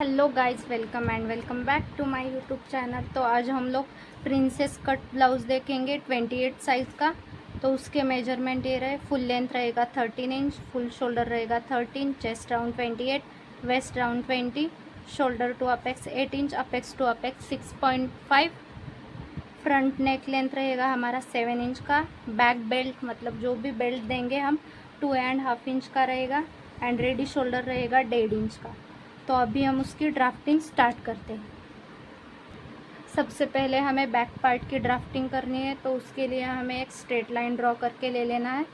Hello guys, welcome and welcome back to my YouTube channel. तो आज हम लोग प्रिंसेस कट ब्लाउज़ देखेंगे 28 साइज़ का। तो उसके मेजरमेंट ये रहे, फुल लेंथ रहेगा 13 इंच, फुल शोल्डर रहेगा 13, chest round 28, waist round 20, shoulder to apex 8 inch, apex to apex 6.5, front neck length रहेगा हमारा 7 इंच का, बैक बेल्ट मतलब जो भी बेल्ट देंगे हम 2.5 इंच का रहेगा, एंड रेडी शोल्डर रहेगा 1.5 इंच का। तो अभी हम उसकी ड्राफ्टिंग स्टार्ट करते हैं। सबसे पहले हमें बैक पार्ट की ड्राफ्टिंग करनी है, तो उसके लिए हमें एक स्ट्रेट लाइन ड्रॉ करके ले लेना है।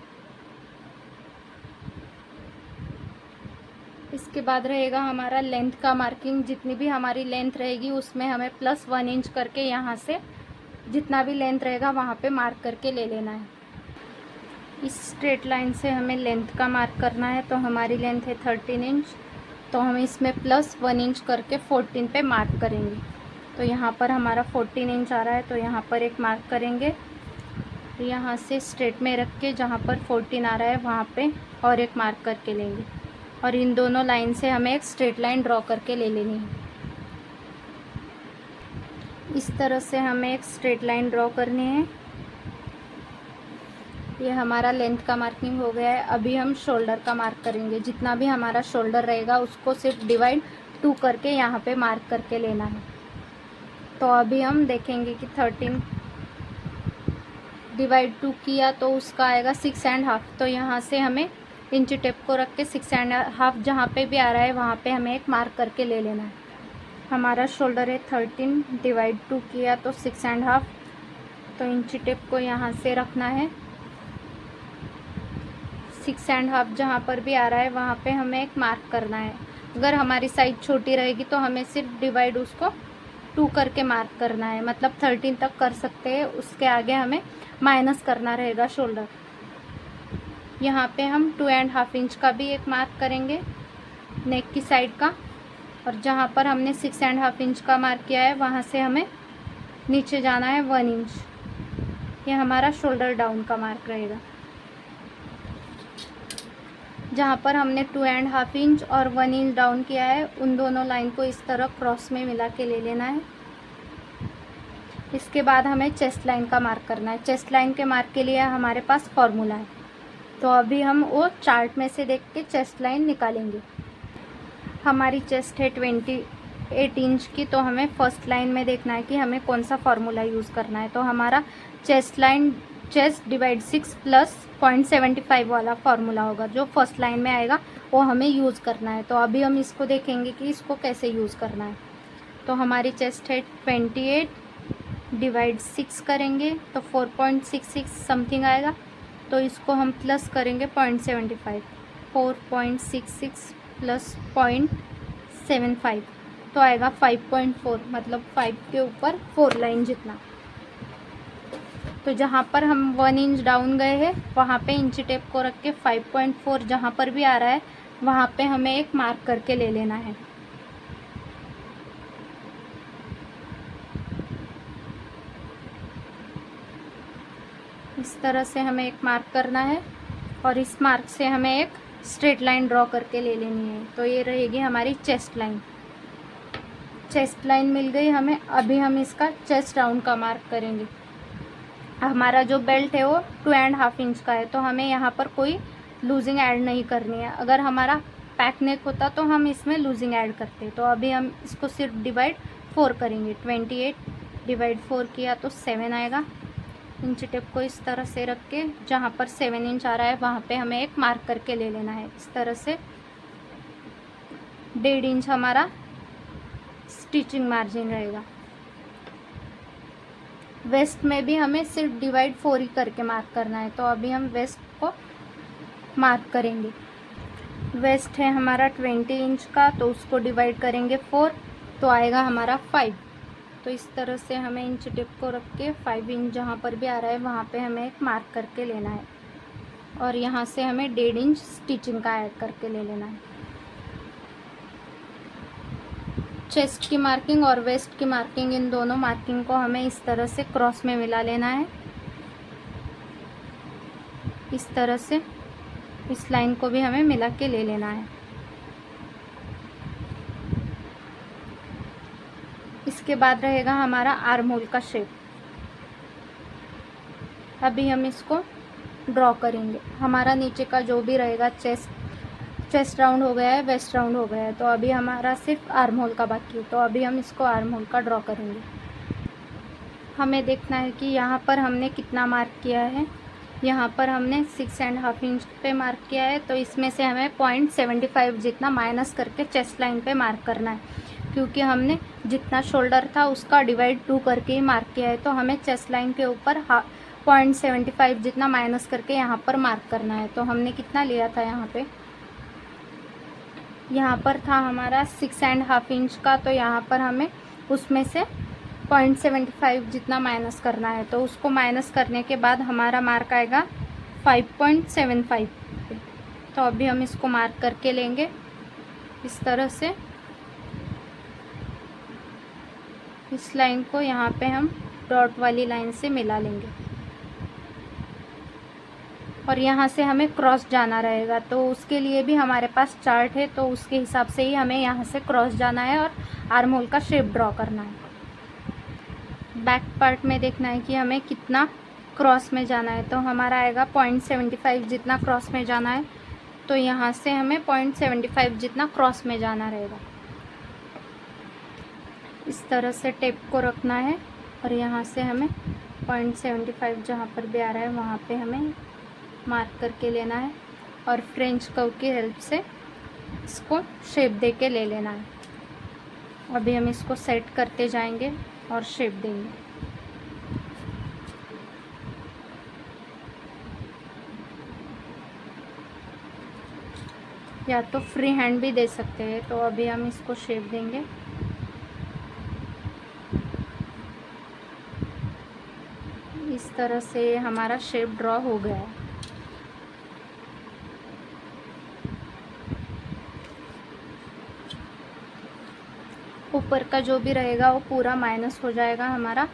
इसके बाद रहेगा हमारा लेंथ का मार्किंग। जितनी भी हमारी लेंथ रहेगी उसमें हमें +1 इंच करके यहाँ से जितना भी लेंथ रहेगा वहाँ पे मार्क करके ले लेना है। इस स्ट्रेट लाइन से हमें लेंथ का मार्क करना है। तो हमारी लेंथ है 13 इंच, तो हम इसमें +1 इंच करके 14 पे मार्क करेंगे। तो यहाँ पर हमारा 14 इंच आ रहा है, तो यहाँ पर एक मार्क करेंगे। यहाँ से स्ट्रेट में रख के जहाँ पर 14 आ रहा है वहाँ पे और एक मार्क करके लेंगे, और इन दोनों लाइन से हमें एक स्ट्रेट लाइन ड्रॉ करके ले लेनी है। इस तरह से हमें एक स्ट्रेट लाइन ड्रॉ करनी है। ये हमारा लेंथ का मार्किंग हो गया है। अभी हम शोल्डर का मार्क करेंगे। जितना भी हमारा शोल्डर रहेगा उसको सिर्फ डिवाइड 2 करके यहाँ पे मार्क करके लेना है। तो अभी हम देखेंगे कि 13 डिवाइड 2 किया तो उसका आएगा 6.5। तो यहाँ से हमें इंची टेप को रख के 6.5 जहाँ पे भी आ रहा है वहाँ पे हमें एक मार्क करके ले लेना है। हमारा शोल्डर है 13, डिवाइड 2 किया तो 6.5। तो इंची टेप को यहाँ से रखना है। 6.5 जहाँ पर भी आ रहा है वहाँ पे हमें एक मार्क करना है। अगर हमारी साइज छोटी रहेगी तो हमें सिर्फ डिवाइड उसको 2 करके मार्क करना है, मतलब 13 तक कर सकते हैं। उसके आगे हमें माइनस करना रहेगा शोल्डर। यहाँ पे हम 2.5 इंच का भी एक मार्क करेंगे नेक की साइड का, और जहाँ पर हमने 6.5 इंच का मार्क किया है वहाँ से हमें नीचे जाना है 1 इंच। ये हमारा शोल्डर डाउन का मार्क रहेगा। जहाँ पर हमने 2.5 इंच और 1 इंच डाउन किया है उन दोनों लाइन को इस तरह क्रॉस में मिला के ले लेना है। इसके बाद हमें चेस्ट लाइन का मार्क करना है। चेस्ट लाइन के मार्क के लिए हमारे पास फॉर्मूला है, तो अभी हम वो चार्ट में से देख के चेस्ट लाइन निकालेंगे। हमारी चेस्ट है 28 इंच की, तो हमें फर्स्ट लाइन में देखना है कि हमें कौन सा फार्मूला यूज़ करना है। तो हमारा चेस्ट लाइन चेस्ट डिवाइड 6 + 0.75 वाला फार्मूला होगा, जो फर्स्ट लाइन में आएगा वो हमें यूज़ करना है। तो अभी हम इसको देखेंगे कि इसको कैसे यूज़ करना है। तो हमारी चेस्ट है 28, डिवाइड 6 करेंगे तो 4.66 समथिंग आएगा। तो इसको हम प्लस करेंगे 0.75, 4.66 + 0.75 तो आएगा 5.4, मतलब 5 के ऊपर 4 लाइन जितना। तो जहाँ पर हम 1 इंच डाउन गए हैं वहाँ पे इंची टेप को रख के 5.4 जहाँ पर भी आ रहा है वहाँ पे हमें एक मार्क करके ले लेना है। इस तरह से हमें एक मार्क करना है, और इस मार्क से हमें एक स्ट्रेट लाइन ड्रॉ करके ले लेनी है। तो ये रहेगी हमारी चेस्ट लाइन। चेस्ट लाइन मिल गई हमें। अभी हम इसका चेस्ट राउंड का मार्क करेंगे। हमारा जो बेल्ट है वो 2.5 इंच का है, तो हमें यहाँ पर कोई लूजिंग ऐड नहीं करनी है। अगर हमारा पैक नेक होता तो हम इसमें लूजिंग ऐड करते। तो अभी हम इसको सिर्फ डिवाइड 4 करेंगे। 28 डिवाइड 4 किया तो 7 आएगा। इंची टेप को इस तरह से रख के जहाँ पर 7 इंच आ रहा है वहाँ पे हमें एक मार्क करके ले लेना है। इस तरह से 1.5 इंच हमारा स्टिचिंग मार्जिन रहेगा। वेस्ट में भी हमें सिर्फ डिवाइड 4 ही करके मार्क करना है। तो अभी हम वेस्ट को मार्क करेंगे। वेस्ट है हमारा 20 इंच का, तो उसको डिवाइड करेंगे 4 तो आएगा हमारा 5। तो इस तरह से हमें इंच टिप को रख के 5 इंच जहाँ पर भी आ रहा है वहाँ पे हमें एक मार्क करके लेना है, और यहाँ से हमें 1.5 इंच स्टिचिंग का ऐड करके ले लेना है। चेस्ट की मार्किंग और वेस्ट की मार्किंग, इन दोनों मार्किंग को हमें इस तरह से क्रॉस में मिला लेना है। इस तरह से इस लाइन को भी हमें मिला के ले लेना है। इसके बाद रहेगा हमारा आर्म होल का शेप। अभी हम इसको ड्रॉ करेंगे। हमारा नीचे का जो भी रहेगा, चेस्ट राउंड हो गया है, वेस्ट राउंड हो गया है, तो अभी हमारा सिर्फ आर्म होल का बाकी है। तो अभी हम इसको आर्म होल का ड्रॉ करेंगे। हमें देखना है कि यहाँ पर हमने कितना मार्क किया है। यहाँ पर हमने 6.5 इंच पे मार्क किया है, तो इसमें से हमें 0.75 जितना माइनस करके चेस्ट लाइन पे मार्क करना है, क्योंकि हमने जितना शोल्डर था उसका डिवाइड 2 करके ही मार्क किया है। तो हमें चेस्ट लाइन के ऊपर 0.75 जितना माइनस करके यहाँ पर मार्क करना है। तो हमने कितना लिया था यहाँ पर था हमारा 6.5 इंच का, तो यहाँ पर हमें उसमें से 0.75 जितना माइनस करना है। तो उसको माइनस करने के बाद हमारा मार्क आएगा 5.75 पे। तो अभी हम इसको मार्क करके लेंगे इस तरह से। इस लाइन को यहाँ पे हम डॉट वाली लाइन से मिला लेंगे और यहाँ से हमें क्रॉस जाना रहेगा। तो उसके लिए भी हमारे पास चार्ट है, तो उसके हिसाब से ही हमें यहाँ से क्रॉस जाना है और आर्म होल का शेप ड्रॉ करना है। बैक पार्ट में देखना है कि हमें कितना क्रॉस में जाना है। तो हमारा आएगा 0.75 जितना क्रॉस में जाना है। तो यहाँ से हमें 0.75 जितना क्रॉस में जाना रहेगा। इस तरह से टेप को रखना है और यहाँ से हमें 0.75 जहाँ पर भी आ रहा है वहाँ पे हमें मार्क करके लेना है और फ्रेंच कर्व की हेल्प से इसको शेप दे के ले लेना है। अभी हम इसको सेट करते जाएंगे और शेप देंगे। या तो फ्री हैंड भी दे सकते हैं। तो अभी हम इसको शेप देंगे। इस तरह से हमारा शेप ड्रॉ हो गया है। ऊपर का जो भी रहेगा वो पूरा माइनस हो जाएगा हमारा।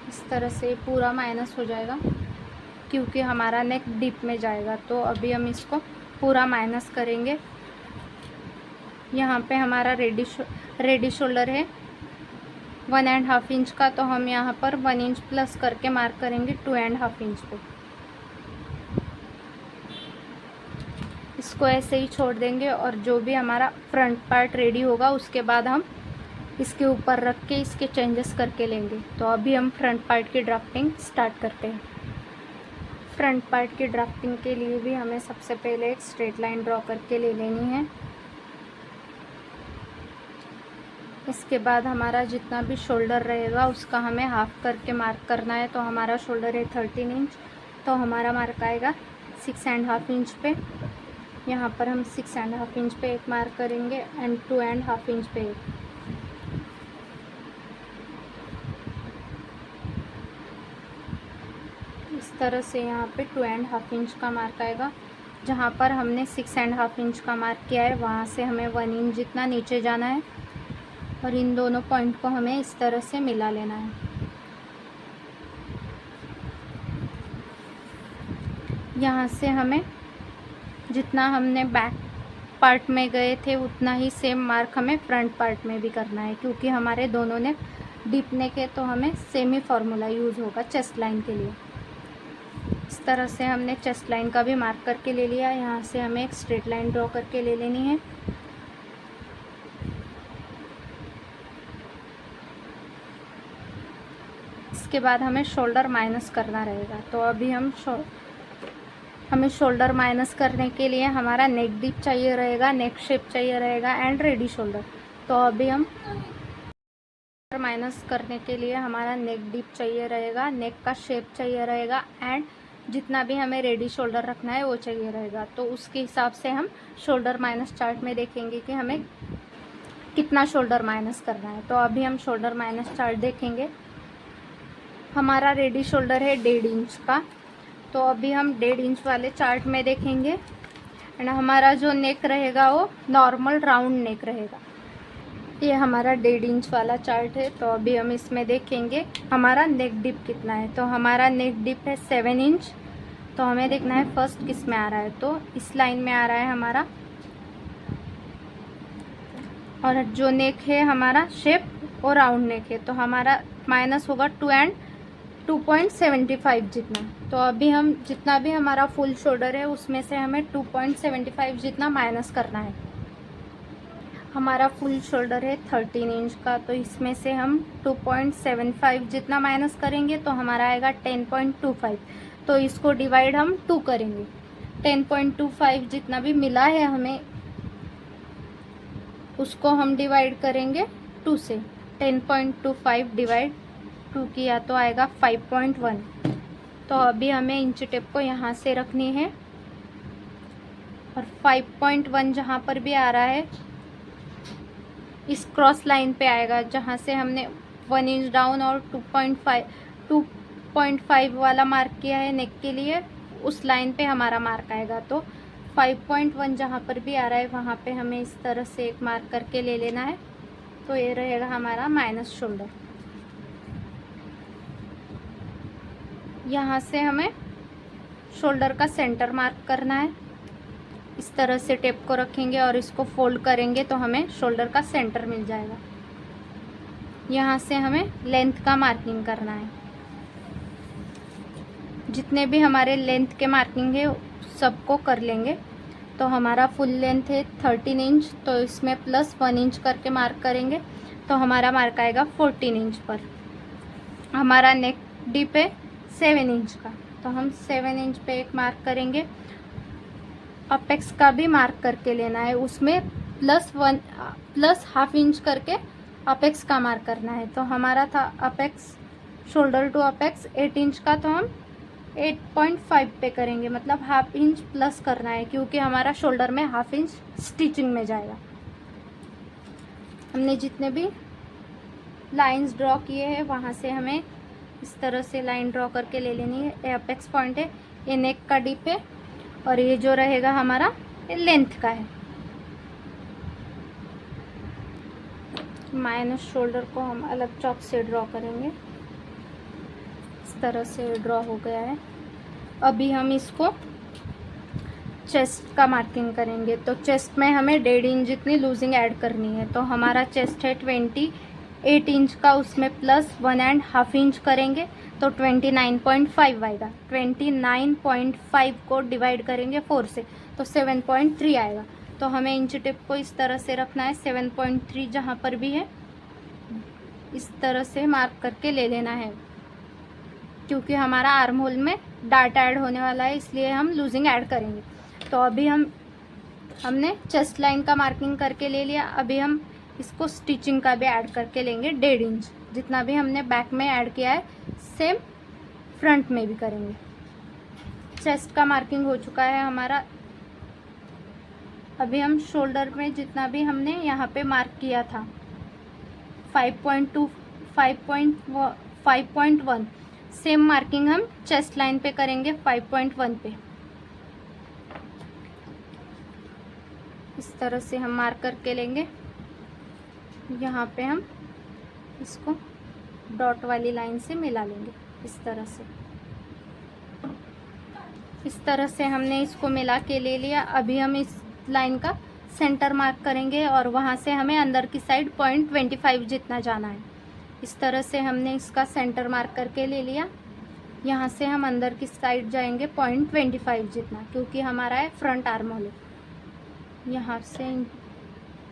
इस तरह से पूरा माइनस हो जाएगा क्योंकि हमारा नेक डीप में जाएगा। तो अभी हम इसको पूरा माइनस करेंगे। यहाँ पे हमारा रेडी शोल्डर है 1.5 इंच का, तो हम यहाँ पर 1 इंच प्लस करके मार्क करेंगे 2.5 इंच पे। इसको ऐसे ही छोड़ देंगे और जो भी हमारा फ्रंट पार्ट रेडी होगा उसके बाद हम इसके ऊपर रख के इसके चेंजेस करके लेंगे। तो अभी हम फ्रंट पार्ट की ड्राफ्टिंग स्टार्ट करते हैं। फ्रंट पार्ट की ड्राफ्टिंग के लिए भी हमें सबसे पहले एक स्ट्रेट लाइन ड्रॉ करके ले लेनी है। इसके बाद हमारा जितना भी शोल्डर रहेगा उसका हमें हाफ करके मार्क करना है। तो हमारा शोल्डर है 13 इंच, तो हमारा मार्क आएगा 6.5 इंच पे। यहाँ पर हम 6.5 इंच पे एक मार्क करेंगे एंड 2.5 इंच पे एक। इस तरह से यहाँ पे 2.5 इंच का मार्क आएगा। जहाँ पर हमने 6.5 इंच का मार्क किया है वहाँ से हमें 1 इंच जितना नीचे जाना है और इन दोनों पॉइंट को हमें इस तरह से मिला लेना है। यहाँ से हमें जितना हमने बैक पार्ट में गए थे उतना ही सेम मार्क हमें फ्रंट पार्ट में भी करना है, क्योंकि हमारे दोनों ने डीप नेक है तो हमें सेम ही फार्मूला यूज़ होगा चेस्ट लाइन के लिए। इस तरह से हमने चेस्ट लाइन का भी मार्क करके ले लिया। यहाँ से हमें एक स्ट्रेट लाइन ड्रॉ करके ले लेनी है। इसके बाद हमें शोल्डर माइनस करना रहेगा। तो अभी हमें शोल्डर माइनस करने के लिए हमारा नेक डीप चाहिए रहेगा, नेक शेप चाहिए रहेगा एंड रेडी शोल्डर। तो अभी हम माइनस करने के लिए हमारा नेक डीप चाहिए रहेगा, नेक का शेप चाहिए रहेगा एंड जितना भी हमें रेडी शोल्डर रखना है वो चाहिए रहेगा। तो उसके हिसाब से हम शोल्डर माइनस चार्ट में देखेंगे कि हमें कितना शोल्डर माइनस करना है। तो अभी हम शोल्डर माइनस चार्ट देखेंगे। हमारा रेडी शोल्डर है 1.5 इंच का, तो अभी हम 1.5 इंच वाले चार्ट में देखेंगे एंड हमारा जो नेक रहेगा वो नॉर्मल राउंड नेक रहेगा। ये हमारा 1.5 इंच वाला चार्ट है। तो अभी हम इसमें देखेंगे हमारा नेक डिप कितना है। तो हमारा नेक डिप है 7 इंच। तो हमें देखना है फर्स्ट किस में आ रहा है। तो इस लाइन में आ रहा है हमारा और जो नेक है हमारा शेप और राउंड नेक है, तो हमारा माइनस होगा 2.75 जितना। तो अभी हम जितना भी हमारा फुल शोल्डर है उसमें से हमें 2.75 जितना माइनस करना है। हमारा फुल शोल्डर है 13 इंच का, तो इसमें से हम 2.75 जितना माइनस करेंगे तो हमारा आएगा 10.25। तो इसको डिवाइड हम 2 करेंगे। 10.25 जितना भी मिला है हमें उसको हम डिवाइड करेंगे 2 से। 10.25 डिवाइड 2 किया तो आएगा 5.1। तो अभी हमें इंच टेप को यहाँ से रखनी है और 5.1 जहाँ पर भी आ रहा है इस क्रॉस लाइन पे आएगा, जहाँ से हमने 1 इंच डाउन और 2.5 वाला मार्क किया है नेक के लिए, उस लाइन पे हमारा मार्क आएगा। तो 5.1 जहाँ पर भी आ रहा है वहाँ पे हमें इस तरह से एक मार्क करके ले लेना है। तो ये रहेगा हमारा माइनस शोल्डर। यहाँ से हमें शोल्डर का सेंटर मार्क करना है। इस तरह से टेप को रखेंगे और इसको फोल्ड करेंगे तो हमें शोल्डर का सेंटर मिल जाएगा। यहाँ से हमें लेंथ का मार्किंग करना है। जितने भी हमारे लेंथ के मार्किंग है सबको कर लेंगे। तो हमारा फुल लेंथ है 13 इंच, तो इसमें प्लस 1 इंच करके मार्क करेंगे तो हमारा मार्क आएगा 14 इंच पर। हमारा नेक डीप है 7 इंच का, तो हम 7 इंच पे एक मार्क करेंगे। अपेक्स का भी मार्क करके लेना है, उसमें प्लस हाफ इंच करके अपेक्स का मार्क करना है। तो हमारा था apex shoulder to apex 8 inch का, तो हम 8.5 पे करेंगे, मतलब हाफ इंच प्लस करना है क्योंकि हमारा शोल्डर में हाफ इंच स्टिचिंग में जाएगा। हमने जितने भी लाइंस ड्रॉ किए हैं वहाँ से हमें इस तरह से लाइन ड्रॉ करके ले लेनी है। ये अपेक्स पॉइंट है, ये नेक का डिप है और ये जो रहेगा हमारा ये लेंथ का है। माइनस शोल्डर को हम अलग चॉक से ड्रॉ करेंगे। इस तरह से ड्रॉ हो गया है। अभी हम इसको चेस्ट का मार्किंग करेंगे। तो चेस्ट में हमें 1.5 इंच जितनी लूजिंग ऐड करनी है। तो हमारा चेस्ट है 28 इंच का, उसमें प्लस 1.5 इंच करेंगे तो 29.5 आएगा। 29.5 को डिवाइड करेंगे 4 से तो 7.3 आएगा। तो हमें इंच टिप को इस तरह से रखना है। 7.3 जहाँ पर भी है इस तरह से मार्क करके ले लेना है, क्योंकि हमारा आर्म होल में डार्ट ऐड होने वाला है इसलिए हम लूजिंग ऐड करेंगे। तो अभी हमने चेस्ट लाइन का मार्किंग करके ले लिया। अभी हम इसको स्टिचिंग का भी ऐड करके लेंगे। 1.5 इंच जितना भी हमने बैक में ऐड किया है सेम फ्रंट में भी करेंगे। चेस्ट का मार्किंग हो चुका है हमारा। अभी हम शोल्डर में जितना भी हमने यहाँ पे मार्क किया था 5.2 5.1 सेम मार्किंग हम चेस्ट लाइन पे करेंगे 5.1 पे। इस तरह से हम मार्क करके लेंगे। यहाँ पे हम इसको डॉट वाली लाइन से मिला लेंगे इस तरह से। इस तरह से हमने इसको मिला के ले लिया। अभी हम इस लाइन का सेंटर मार्क करेंगे और वहाँ से हमें अंदर की साइड 0.25 जितना जाना है। इस तरह से हमने इसका सेंटर मार्क करके ले लिया। यहाँ से हम अंदर की साइड जाएंगे 0.25 जितना, क्योंकि हमारा है फ्रंट आर्म होल। यहाँ से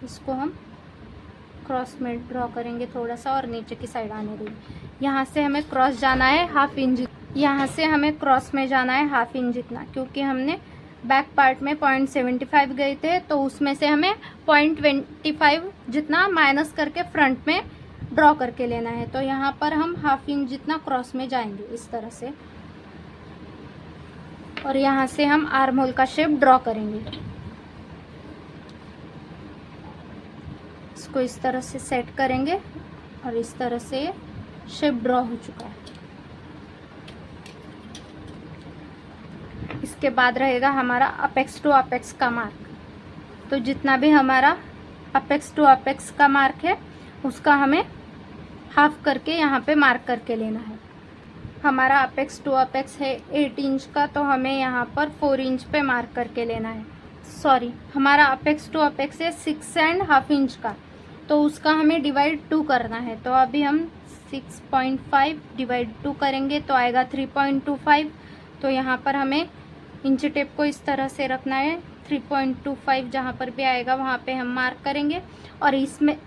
इसको हम क्रॉस में ड्रॉ करेंगे थोड़ा सा और नीचे की साइड आने देंगे। यहाँ से हमें क्रॉस जाना है हाफ इंच। यहाँ से हमें क्रॉस में जाना है हाफ इंच जितना, क्योंकि हमने बैक पार्ट में 0.75 गए थे तो उसमें से हमें 0.25 जितना माइनस करके फ्रंट में ड्रॉ करके लेना है। तो यहाँ पर हम हाफ इंच जितना क्रॉस में जाएंगे इस तरह से, और यहाँ से हम आर्म होल का शेप ड्रॉ करेंगे। इसको इस तरह से सेट करेंगे और इस तरह से शेप ड्रॉ हो चुका है। इसके बाद रहेगा हमारा अपेक्स टू अपेक्स का मार्क। तो जितना भी हमारा अपेक्स टू अपेक्स का मार्क है उसका हमें हाफ करके यहाँ पे मार्क करके लेना है। हमारा अपेक्स टू अपेक्स है 8 इंच का, तो हमें यहाँ पर 4 इंच पे मार्क करके लेना है। सॉरी, हमारा अपेक्स टू अपेक्स है 6.5 इंच का, तो उसका हमें डिवाइड 2 करना है। तो अभी हम 6.5 डिवाइड 2 करेंगे तो आएगा 3.25। तो यहाँ पर हमें इंच टेप को इस तरह से रखना है। 3.25 जहाँ पर भी आएगा वहाँ पे हम मार्क करेंगे और इसमें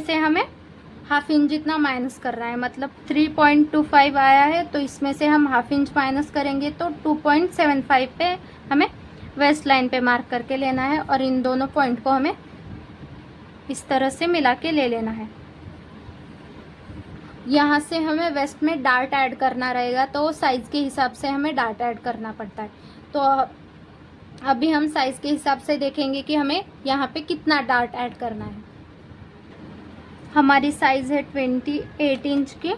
से हमें हाफ इंच जितना माइनस करना है। मतलब 3.25 आया है तो इसमें से हम हाफ इंच माइनस करेंगे तो 2.75 पे हमें वेस्ट लाइन पे मार्क करके लेना है और इन दोनों पॉइंट को हमें इस तरह से मिला के ले लेना है। यहाँ से हमें वेस्ट में डार्ट ऐड करना रहेगा तो साइज़ के हिसाब से हमें डार्ट ऐड करना पड़ता है। तो अभी हम साइज़ के हिसाब से देखेंगे कि हमें यहाँ पे कितना डार्ट ऐड करना है। हमारी साइज़ है 28 इंच की,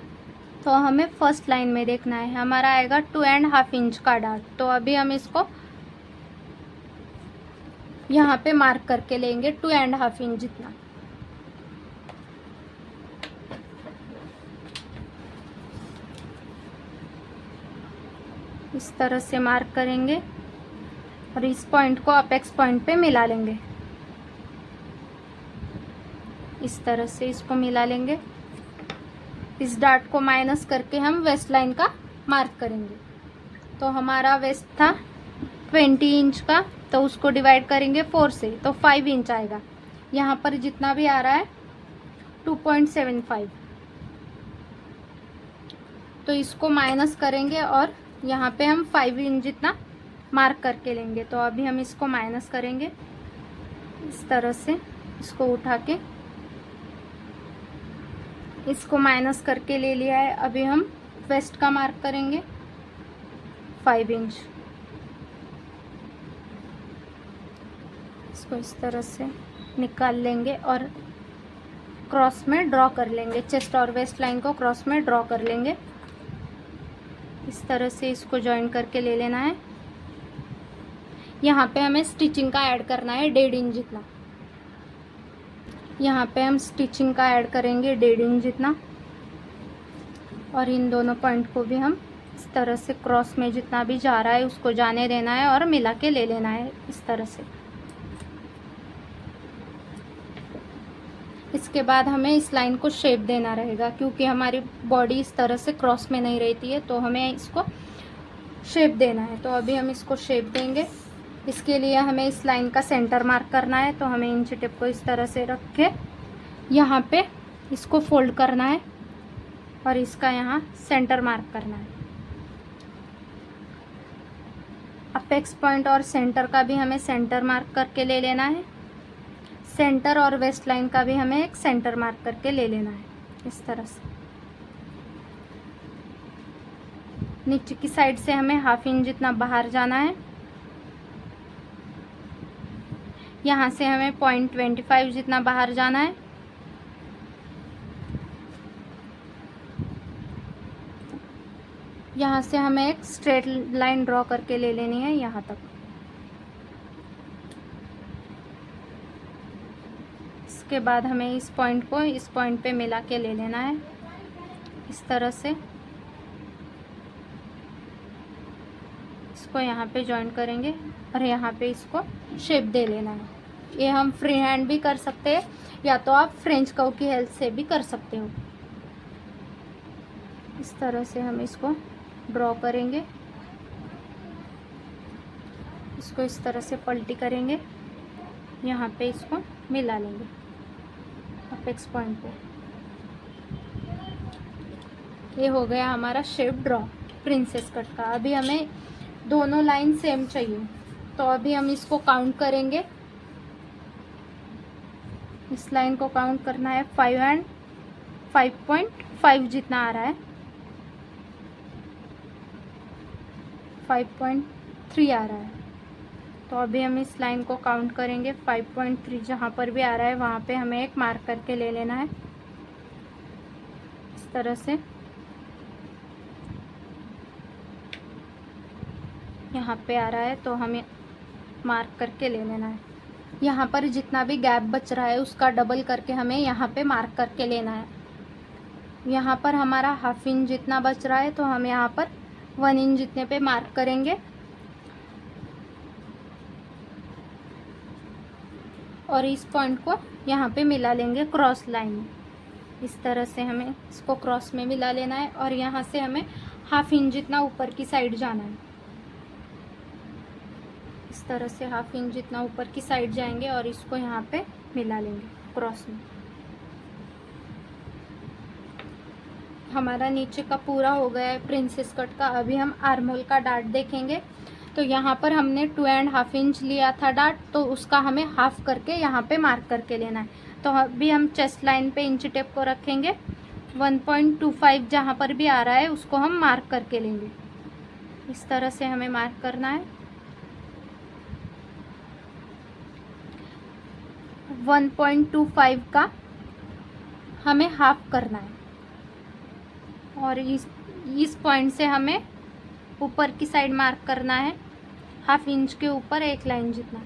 तो हमें फर्स्ट लाइन में देखना है। हमारा आएगा 2.5 इंच का डार्ट। तो अभी हम इसको यहाँ पे मार्क करके लेंगे 2.5 इंच जितना। इस तरह से मार्क करेंगे और इस पॉइंट को अपेक्स पॉइंट पे मिला लेंगे। इस तरह से इसको मिला लेंगे। इस डार्ट को माइनस करके हम वेस्ट लाइन का मार्क करेंगे। तो हमारा वेस्ट था 20 इंच का, तो उसको डिवाइड करेंगे 4 से तो 5 इंच आएगा। यहाँ पर जितना भी आ रहा है 2.75, तो इसको माइनस करेंगे और यहाँ पे हम 5 इंच जितना मार्क करके लेंगे। तो अभी हम इसको माइनस करेंगे इस तरह से, इसको उठा के इसको माइनस करके ले लिया है। अभी हम वेस्ट का मार्क करेंगे 5 इंच। इसको इस तरह से निकाल लेंगे और क्रॉस में ड्रॉ कर लेंगे। चेस्ट और वेस्ट लाइन को क्रॉस में ड्रॉ कर लेंगे। इस तरह से इसको जॉइन करके ले लेना है। यहाँ पे हमें स्टिचिंग का ऐड करना है 1.5 इंच जितना। यहाँ पे हम स्टिचिंग का ऐड करेंगे 1.5 इंच जितना और इन दोनों पॉइंट को भी हम इस तरह से क्रॉस में जितना भी जा रहा है उसको जाने देना है और मिला के ले लेना है इस तरह से। इसके बाद हमें इस लाइन को शेप देना रहेगा, क्योंकि हमारी बॉडी इस तरह से क्रॉस में नहीं रहती है, तो हमें इसको शेप देना है। तो अभी हम इसको शेप देंगे। इसके लिए हमें इस लाइन का सेंटर मार्क करना है। तो हमें इंच टेप को इस तरह से रख के यहाँ पे इसको फोल्ड करना है और इसका यहाँ सेंटर मार्क करना है। अपेक्स पॉइंट और सेंटर का भी हमें सेंटर मार्क करके ले लेना है। सेंटर और वेस्ट लाइन का भी हमें एक सेंटर मार्क करके ले लेना है इस तरह से। नीचे की साइड से हमें हाफ इंच जितना बाहर जाना है। यहाँ से हमें 0.25 जितना बाहर जाना है। यहाँ से हमें एक स्ट्रेट लाइन ड्रॉ करके ले लेनी है यहाँ तक। इसके बाद हमें इस पॉइंट को इस पॉइंट पे मिला के ले लेना है इस तरह से। इसको यहाँ पे जॉइन करेंगे और यहाँ पे इसको शेप दे लेना है। ये हम फ्री हैंड भी कर सकते हैं या तो आप फ्रेंच कर्व की हेल्प से भी कर सकते हो। इस तरह से हम इसको ड्रॉ करेंगे। इसको इस तरह से पलटी करेंगे, यहाँ पे इसको मिला लेंगे अपेक्स पॉइंट पे। ये हो गया हमारा शेप ड्रॉ प्रिंसेस कट का। अभी हमें दोनों लाइन सेम चाहिए, तो अभी हम इसको काउंट करेंगे। इस लाइन को काउंट करना है 5.5 जितना आ रहा है, 5.3 आ रहा है। तो अभी हम इस लाइन को काउंट करेंगे 5.3। जहाँ पर भी आ रहा है वहाँ पे हमें एक मार्क करके ले लेना है इस तरह से। यहाँ पे आ रहा है तो हमें मार्क करके ले लेना है। यहाँ पर जितना भी गैप बच रहा है उसका डबल करके हमें यहाँ पे मार्क करके लेना है। यहाँ पर हमारा हाफ इंच जितना बच रहा है तो हम यहाँ पर 1 इंच जितने पे मार्क करेंगे और इस पॉइंट को यहाँ पे मिला लेंगे क्रॉस लाइन में। इस तरह से हमें इसको क्रॉस में मिला लेना है और यहाँ से हमें हाफ इंच जितना ऊपर की साइड जाना है। इस तरह से हाफ इंच जितना ऊपर की साइड जाएंगे और इसको यहाँ पे मिला लेंगे क्रॉस में। हमारा नीचे का पूरा हो गया है प्रिंसेस कट का। अभी हम आर्म होल का डार्ट देखेंगे। तो यहाँ पर हमने 2.5 इंच लिया था डार्ट, तो उसका हमें हाफ करके यहाँ पे मार्क करके लेना है। तो अभी हम चेस्ट लाइन पे इंची टेप को रखेंगे। 1.25 जहाँ पर भी आ रहा है उसको हम मार्क करके लेंगे। इस तरह से हमें मार्क करना है। 1.25 का हमें हाफ करना है और इस पॉइंट से हमें ऊपर की साइड मार्क करना है हाफ इंच के ऊपर एक लाइन जितना।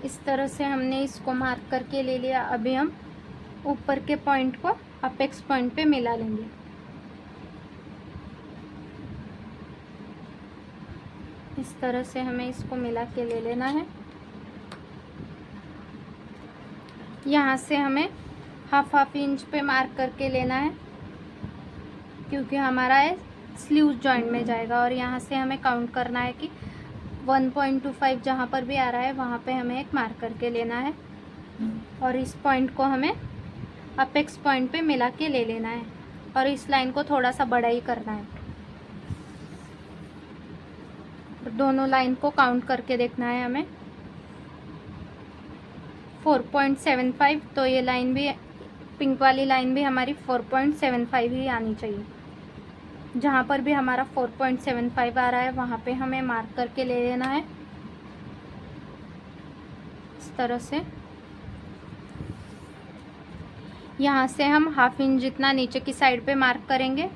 इस तरह से हमने इसको मार्क करके ले लिया। अभी हम ऊपर के पॉइंट को अपेक्स पॉइंट पे मिला लेंगे। इस तरह से हमें इसको मिला के ले लेना है। यहाँ से हमें हाफ इंच पे मार्क करके लेना है क्योंकि हमारा है स्लीव जॉइंट में जाएगा। और यहाँ से हमें काउंट करना है कि 1.25 जहाँ पर भी आ रहा है वहाँ पे हमें एक मार्क करके लेना है और इस पॉइंट को हमें अपेक्स पॉइंट पे मिला के ले लेना है और इस लाइन को थोड़ा सा बड़ा ही करना है। दोनों लाइन को काउंट करके देखना है हमें। 4.75, तो ये लाइन भी, पिंक वाली लाइन भी हमारी 4.75 ही आनी चाहिए। जहाँ पर भी हमारा 4.75 आ रहा है वहाँ पे हमें मार्क करके ले लेना है इस तरह से। यहाँ से हम हाफ इंच जितना नीचे की साइड पे मार्क करेंगे।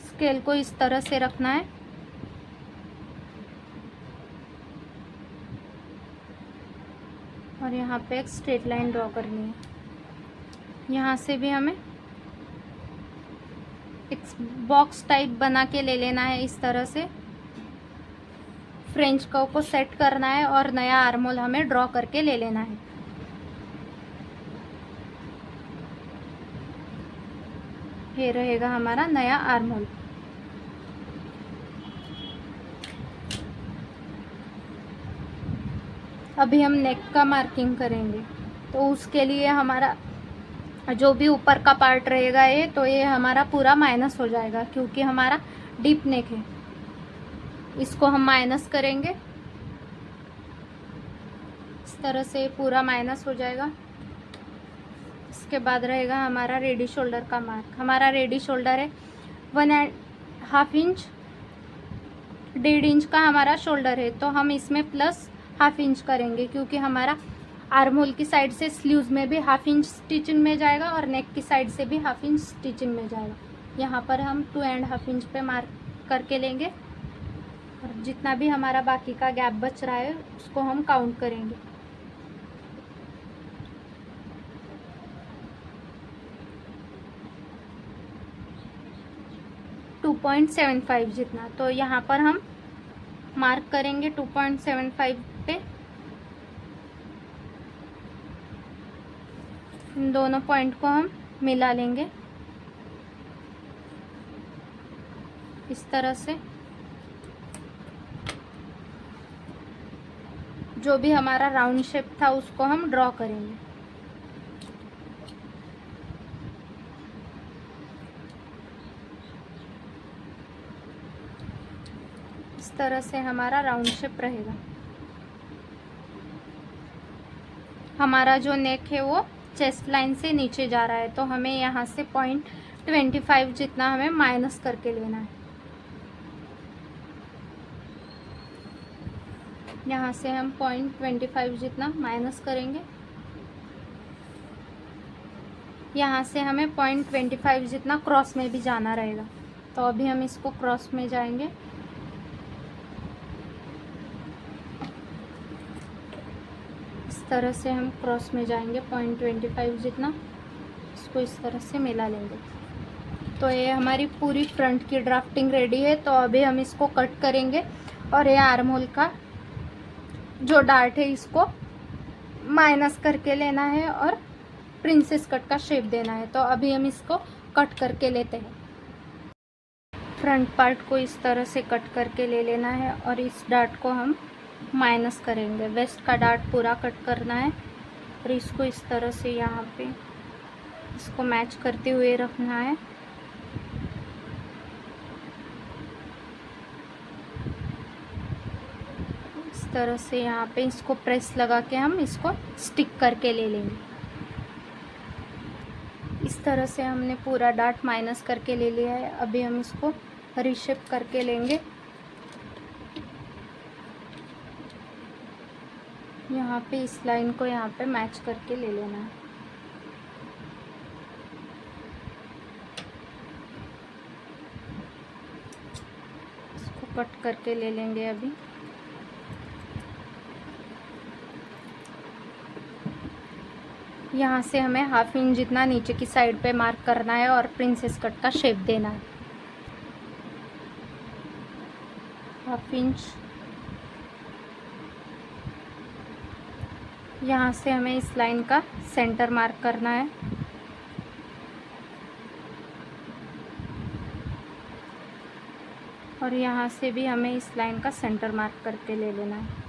स्केल को इस तरह से रखना है और यहाँ पे एक स्ट्रेट लाइन ड्रॉ करनी है। यहाँ से भी हमें एक बॉक्स टाइप बना के ले लेना है इस तरह से। फ्रेंच कर्व को सेट करना है और नया आर्म होल हमें ड्रॉ करके ले लेना है। ये रहेगा हमारा नया आर्म होल। अभी हम नेक का मार्किंग करेंगे। तो उसके लिए हमारा जो भी ऊपर का पार्ट रहेगा ये, तो ये हमारा पूरा माइनस हो जाएगा क्योंकि हमारा डीप नेक है। इसको हम माइनस करेंगे इस तरह से, पूरा माइनस हो जाएगा। इसके बाद रहेगा हमारा रेडी शोल्डर का मार्क। हमारा रेडी शोल्डर है 1.5 इंच, 1.5 इंच का हमारा शोल्डर है। तो हम इसमें प्लस हाफ इंच करेंगे क्योंकि हमारा आर्म होल की साइड से स्लीव्स में भी हाफ इंच स्टिचिंग में जाएगा और नेक की साइड से भी हाफ इंच स्टिचिंग में जाएगा। यहाँ पर हम 2.5 इंच पे मार्क करके लेंगे और जितना भी हमारा बाकी का गैप बच रहा है उसको हम काउंट करेंगे। .75 जितना। तो यहाँ पर हम मार्क करेंगे 2.75 पे। इन दोनों पॉइंट को हम मिला लेंगे इस तरह से। जो भी हमारा राउंड शेप था उसको हम ड्रॉ करेंगे। इस तरह से हमारा राउंड शेप रहेगा। हमारा जो नेक है वो चेस्ट लाइन से नीचे जा रहा है, तो हमें यहाँ से 0.25 जितना हमें माइनस करके लेना है। यहाँ से हम 0.25 जितना माइनस करेंगे। यहाँ से हमें 0.25 जितना क्रॉस में भी जाना रहेगा। तो अभी हम इसको क्रॉस में जाएंगे। इस तरह से हम क्रॉस में जाएंगे 0.25 जितना। इसको इस तरह से मिला लेंगे। तो ये हमारी पूरी फ्रंट की ड्राफ्टिंग रेडी है। तो अभी हम इसको कट करेंगे और ये आर्म होल का जो डार्ट है इसको माइनस करके लेना है और प्रिंसेस कट का शेप देना है। तो अभी हम इसको कट करके लेते हैं। फ्रंट पार्ट को इस तरह से कट करके ले लेना है और इस डार्ट को हम माइनस करेंगे। वेस्ट का डार्ट पूरा कट करना है और इसको इस तरह से यहाँ पे इसको मैच करते हुए रखना है। इस तरह से यहाँ पे इसको प्रेस लगा के हम इसको स्टिक करके ले लेंगे। इस तरह से हमने पूरा डार्ट माइनस करके ले लिया है। अभी हम इसको रीशेप करके लेंगे। यहाँ पे इस लाइन को यहाँ पे मैच करके ले लेना है। इसको कट करके ले लेंगे। अभी यहाँ से हमें हाफ इंच जितना नीचे की साइड पे मार्क करना है और प्रिंसेस कट का शेप देना है। हाफ इंच यहाँ से हमें इस लाइन का सेंटर मार्क करना है। और यहाँ से भी हमें इस लाइन का सेंटर मार्क करके ले लेना है।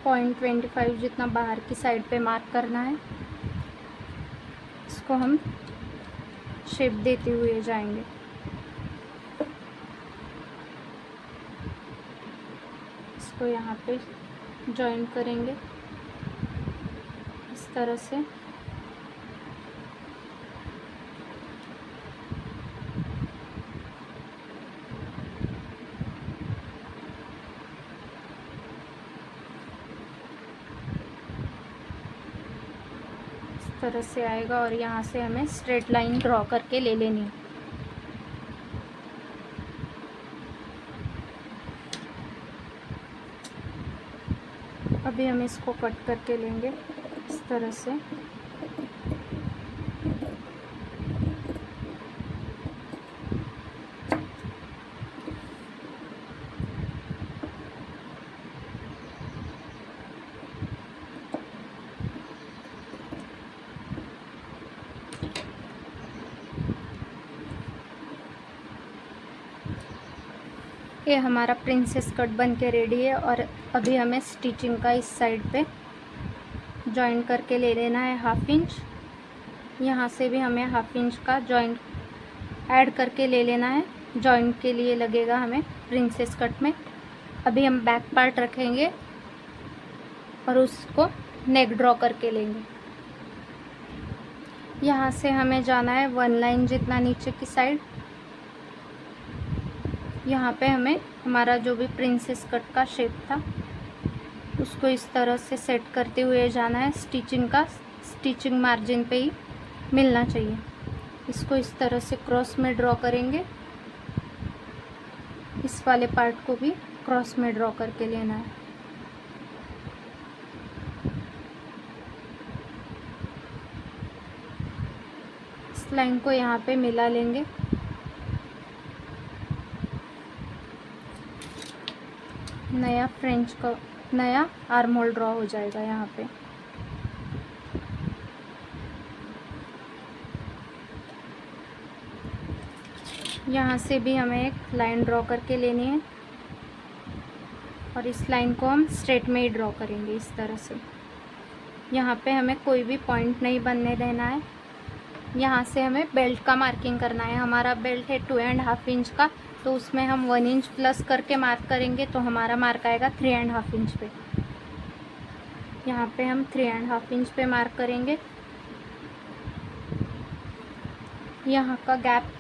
.25 जितना बाहर की साइड पे मार्क करना है। इसको हम शेप देते हुए जाएंगे। इसको यहाँ पे जॉइन करेंगे इस तरह से। इस तरह से आएगा और यहाँ से हमें स्ट्रेट लाइन ड्रॉ करके ले लेनी है। अभी हम इसको कट करके लेंगे इस तरह से। ये हमारा प्रिंसेस कट बन के रेडी है। और अभी हमें स्टिचिंग का इस साइड पे जॉइन करके ले लेना है हाफ इंच। यहाँ से भी हमें हाफ इंच का जॉइंट ऐड करके ले लेना है। जॉइंट के लिए लगेगा हमें प्रिंसेस कट में। अभी हम बैक पार्ट रखेंगे और उसको नेक ड्रॉ करके लेंगे। यहाँ से हमें जाना है 1 लाइन जितना नीचे की साइड। यहाँ पे हमें हमारा जो भी प्रिंसेस कट का शेप था उसको इस तरह से सेट करते हुए जाना है। स्टिचिंग मार्जिन पे ही मिलना चाहिए। इसको इस तरह से क्रॉस में ड्रॉ करेंगे। इस वाले पार्ट को भी क्रॉस में ड्रॉ करके लेना है। इस लाइन को यहाँ पे मिला लेंगे। नया आर्म होल ड्रॉ हो जाएगा यहाँ पे। यहाँ से भी हमें एक लाइन ड्रॉ करके लेनी है और इस लाइन को हम स्ट्रेट में ही ड्रॉ करेंगे इस तरह से। यहाँ पे हमें कोई भी पॉइंट नहीं बनने देना है। यहाँ से हमें बेल्ट का मार्किंग करना है। हमारा बेल्ट है 2.5 इंच का, तो उसमें हम 1 इंच प्लस करके मार्क करेंगे तो हमारा मार्क आएगा 3.5 इंच पे। यहाँ पे हम 3.5 इंच पे मार्क करेंगे। यहाँ का गैप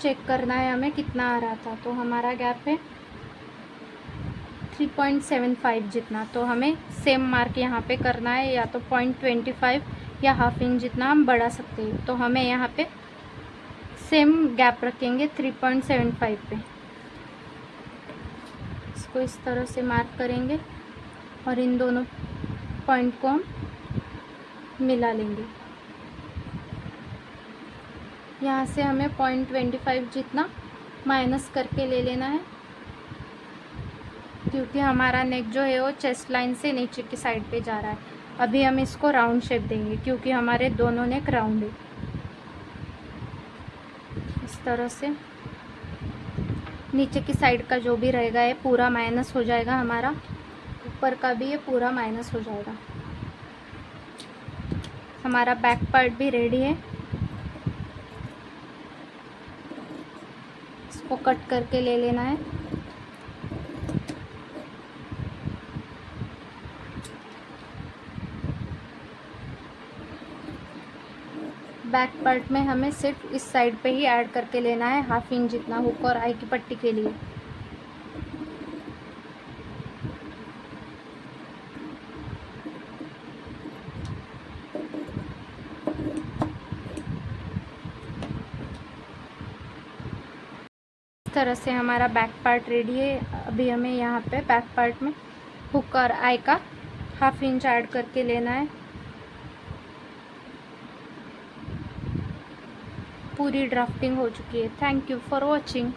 चेक करना है हमें कितना आ रहा था। तो हमारा गैप है 3.75 जितना। तो हमें सेम मार्क यहाँ पे करना है, या तो 0.25 या हाफ इंच जितना हम बढ़ा सकते हैं। तो हमें यहाँ पे सेम गैप रखेंगे 3.75 पे। इसको इस तरह से मार्क करेंगे और इन दोनों पॉइंट को हम मिला लेंगे। यहाँ से हमें 0.25 जितना माइनस करके ले लेना है, क्योंकि हमारा नेक जो है वो चेस्ट लाइन से नीचे की साइड पे जा रहा है। अभी हम इसको राउंड शेप देंगे, क्योंकि हमारे दोनों नेक राउंड है। इस तरह से नीचे की साइड का जो भी रहेगा ये पूरा माइनस हो जाएगा, हमारा ऊपर का भी ये पूरा माइनस हो जाएगा। हमारा बैक पार्ट भी रेडी है। इसको कट करके ले लेना है। बैक पार्ट में हमें सिर्फ इस साइड पे ही ऐड करके लेना है 1/2 इंच जितना हुक और आई की पट्टी के लिए। इस तरह से हमारा बैक पार्ट रेडी है। अभी हमें यहाँ पे बैक पार्ट में हुक और आई का 1/2 इंच ऐड करके लेना है। पूरी ड्राफ्टिंग हो चुकी है। Thank you for watching.